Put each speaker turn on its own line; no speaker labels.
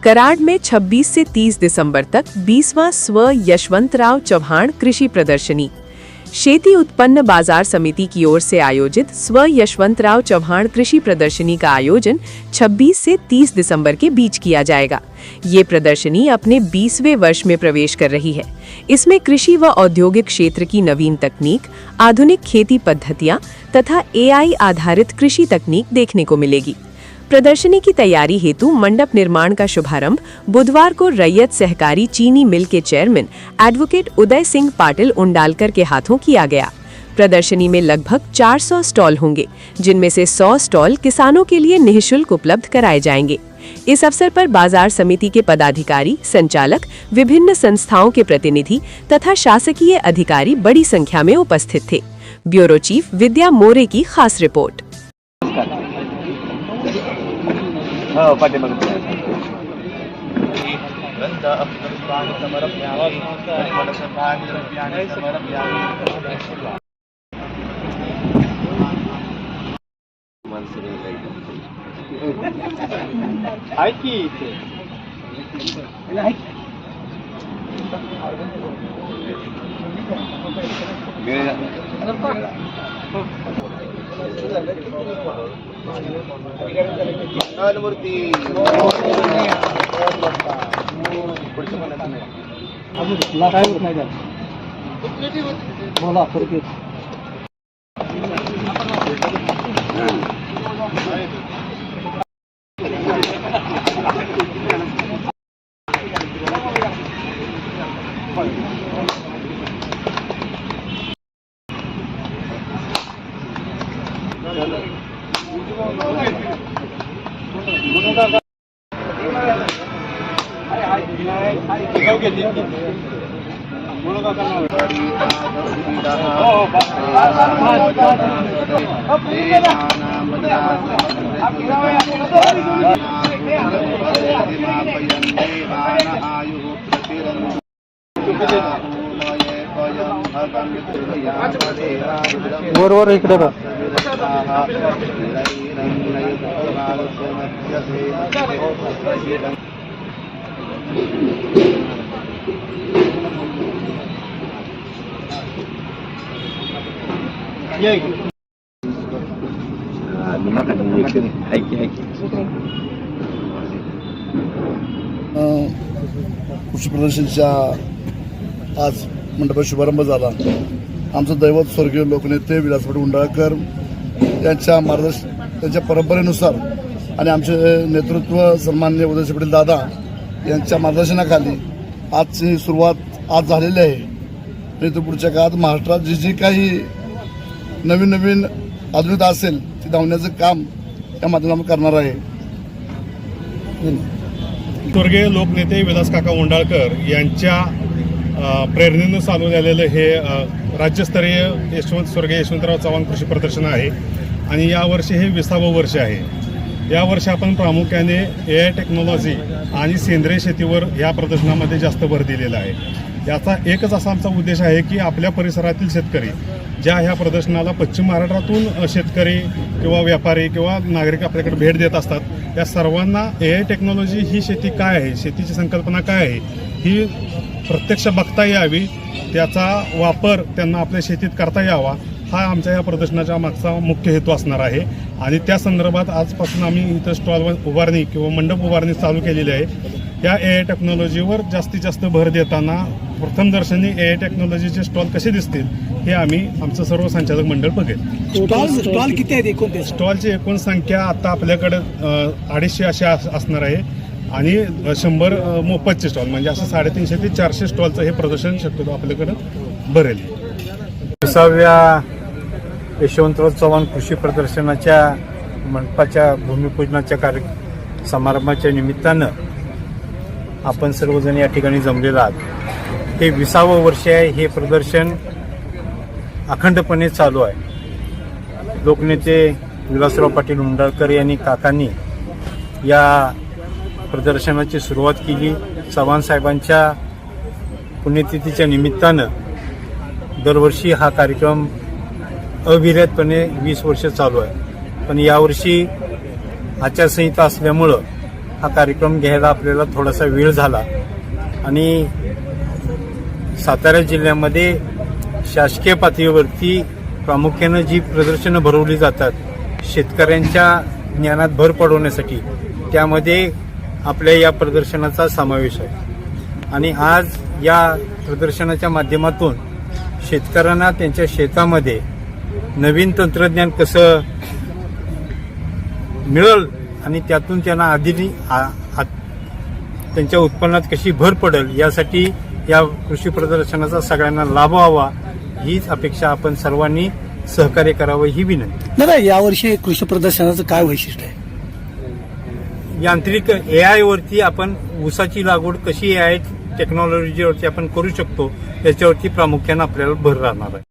कराड में 26 से 30 दिसंबर तक 20वां स्व यशवंतराव चव्हाण कृषि प्रदर्शनी। शेती उत्पन्न बाजार समिति की ओर से आयोजित स्व यशवंतराव चव्हाण कृषि प्रदर्शनी का आयोजन 26 से 30 दिसंबर के बीच किया जाएगा। ये प्रदर्शनी अपने 20वें वर्ष में प्रवेश कर रही है। इसमें कृषि व औद्योगिक क्षेत्र की नवीन तकनीक, आधुनिक खेती पद्धतियां तथा AI आधारित कृषि तकनीक देखने को मिलेगी। प्रदर्शनी की तैयारी हेतु मंडप निर्माण का शुभारंभ बुधवार को रैयत सहकारी चीनी मिल के चेयरमैन एडवोकेट उदय सिंह पाटिल उंडालकर के हाथों किया गया। प्रदर्शनी में लगभग 400 स्टॉल होंगे, जिनमें से 100 स्टॉल किसानों के लिए निःशुल्क उपलब्ध कराए जाएंगे। इस अवसर पर बाजार समिति के पदाधिकारी, संचालक, विभिन्न संस्थाओं के प्रतिनिधि तथा शासकीय अधिकारी बड़ी संख्या में उपस्थित थे। ब्यूरो चीफ विद्या मोरे की खास रिपोर्ट।
वर इकडे बघ.
कृषी प्रदर्शनच्या आज मंडपात शुभारंभ झाला। आमचं दैवत स्वर्गीय लोकनेते विलास पाटील उंडाळकर यांच्या त्यांच्या परंपरेनुसार आणि आमचे नेतृत्व सन्माननीय उदय पाटील दादा यांच्या मार्गदर्शनाखाली आजची सुरुवात आज झालेली आहे। आणि तो पुढच्या काळात महाराष्ट्रात जी काही नवीन आधुनिकता असेल ती धावण्याचं काम या माध्यमातून करणार आहे।
स्वर्गीय लोकनेते विलास काका उंडाळकर यांच्या प्रेरणेनं चालू झालेलं हे राज्यस्तरीय स्वर्गीय यशवंतराव चव्हाण कृषी प्रदर्शन आहे आणि यावर्षी हे 20वं वर्ष आहे। यावर्षी आपण प्रामुख्याने AI टेक्नॉलॉजी आणि सेंद्रिय शेतीवर या प्रदर्शनामध्ये जास्त भर दिलेला आहे। याचा एकच असा आमचा उद्देश आहे की आपल्या परिसरातील शेतकरी ज्या ह्या प्रदर्शनाला पश्चिम महाराष्ट्रातून शेतकरी किंवा व्यापारी किंवा नागरिक आपल्याकडे भेट देत असतात, या सर्वांना AI टेक्नॉलॉजी ही शेती काय आहे, शेतीची संकल्पना काय आहे ही प्रत्यक्ष बघता यावी, त्याचा वापर त्यांना आपल्या शेतीत करता यावा, हा आमच्या या प्रदर्शनाच्या मागचा मुख्य हेतू असणार आहे। आणि त्या संदर्भात आजपासून आम्ही इथं स्टॉल उभारणी किंवा मंडप उभारणी चालू केलेली आहे। या AI टेक्नॉलॉजीवर जास्तीत जास्त भर देताना प्रथमदर्शनी AI टेक्नॉलॉजीचे स्टॉल कसे दिसतील हे आम्ही आमचं सर्व संचालक मंडळ बघेल।
स्टॉल किती आहेत एकूण?
स्टॉलची एकूण संख्या आता आपल्याकडे 250 अशी असणार आहे आणि 100 मोफतचे स्टॉल, म्हणजे असं 350 ते 400 स्टॉलचं हे प्रदर्शन शक्यतो आपल्याकडे भरेल।
20व्या यशवंतराव चव्हाण कृषी प्रदर्शनाच्या मंडपाच्या भूमिपूजनाच्या समारंभाच्या निमित्तानं आपण सर्वजण या ठिकाणी जमलेलो आहात। हे 20वं वर्ष आहे। हे प्रदर्शन अखंडपणे चालू आहे। लोकनेते विलासराव पाटील उंडाळकर यांनी काकांनी या प्रदर्शनाची सुरुवात केली। चव्हाण साहेबांच्या पुण्यतिथीच्या निमित्तानं दरवर्षी हा कार्यक्रम अविरतपणे 20 वर्ष चालू आहे। पण यावर्षी आचारसंहिता असल्यामुळं हा कार्यक्रम घ्यायला आपल्याला थोडासा वेळ झाला आणि सातारा जिल्ह्यामध्ये शासकीय पातळीवरती प्रामुख्यानं जी प्रदर्शनं भरवली जातात शेतकऱ्यांच्या ज्ञानात भर पडवण्यासाठी, त्यामध्ये आपल्या या प्रदर्शनाचा समावेश आहे. आणि आज या प्रदर्शनाच्या माध्यमातून शेतकऱ्यांना त्यांच्या शेतामध्ये नवीन तंत्रज्ञान कसं मिळेल आणि त्यातून त्यांना त्यांच्या उत्पन्नात कशी भर पडेल यासाठी या कृषी प्रदर्शनाचा सगळ्यांना लाभ व्हावा हीच अपेक्षा आपण सर्वांनी सहकार्य करावं ही विनंती.
नाही, यावर्षी कृषी प्रदर्शनाचं काय वैशिष्ट्य आहे?
यांत्रिक AI वरती आपण ऊसाची लागवड कशी AI टेक्नॉलॉजीवरती आपण करू शकतो याच्यावरती प्रामुख्यानं आपल्याला भर राहणार आहे.